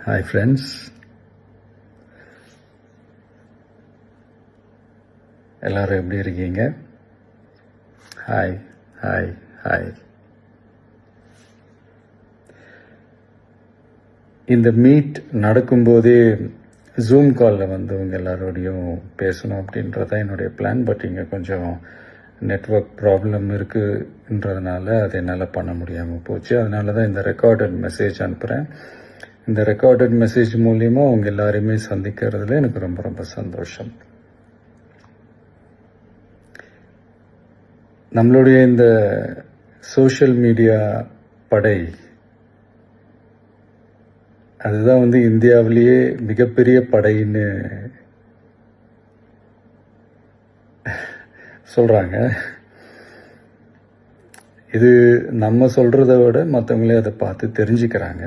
Hi friends, எல்லாரும் எப்படி இருக்கீங்க? Hi hi hi. இந்த மீட் நடக்கும்போதே ஜூம் காலில் வந்து உங்கள் எல்லாரோடையும் பேசணும் அப்படின்றதான் என்னுடைய பிளான். பட் இங்கே கொஞ்சம் நெட்வொர்க் ப்ராப்ளம் இருக்குன்றதுனால அது என்னால் பண்ண முடியாமல் போச்சு. அதனால தான் இந்த ரெக்கார்டட் மெசேஜ் அனுப்புகிறேன். இந்த ரெக்கார்டட் மெசேஜ் மூலிமா உங்கள் எல்லாரையுமே சந்திக்கிறதுல எனக்கு ரொம்ப ரொம்ப சந்தோஷம். நம்மளுடைய இந்த சோஷியல் மீடியா படை அதுதான் வந்து இந்தியாவிலேயே மிகப்பெரிய படைன்னு சொல்கிறாங்க. இது நம்ம சொல்கிறத விட மற்றவங்களே அதை பார்த்து தெரிஞ்சுக்கிறாங்க.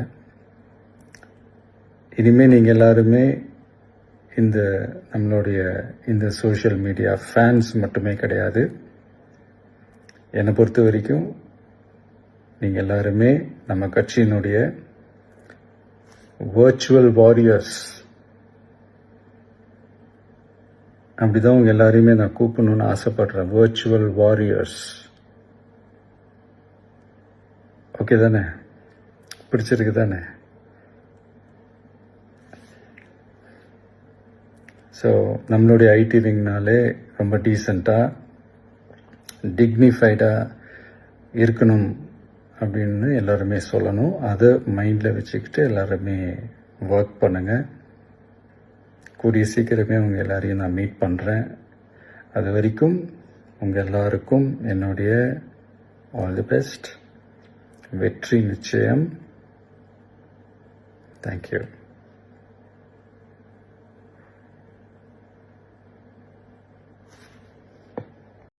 இனிமேல் நீங்கள் எல்லாருமே இந்த நம்மளுடைய இந்த சோஷியல் மீடியா ஃபேன்ஸ் மட்டுமே கிடையாது. என்னை பொறுத்த வரைக்கும் நீங்கள் எல்லாருமே நம்ம கட்சியினுடைய வர்ச்சுவல் வாரியர்ஸ். அப்படிதான் உங்க எல்லாரையுமே நான் கூப்பிடணும்னு ஆசைப்படுறேன். Virtual warriors. ஓகே தானே? பிடிச்சிருக்கு தானே? ஸோ நம்மளுடைய ஐடி விங்னாலே ரொம்ப டீசெண்டாக டிக்னிஃபைடாக இருக்கணும் அப்படின்னு எல்லாருமே சொல்லணும். அதை மைண்டில் வச்சுக்கிட்டு எல்லாருமே ஒர்க் பண்ணுங்கள். கூடிய சீக்கிரமே உங்கள் எல்லாரையும் நான் மீட் பண்ணுறேன். அது வரைக்கும் உங்கள் எல்லாருக்கும் என்னுடைய ஆல் தி பெஸ்ட். வெற்றி நிச்சயம். தேங்க்யூ.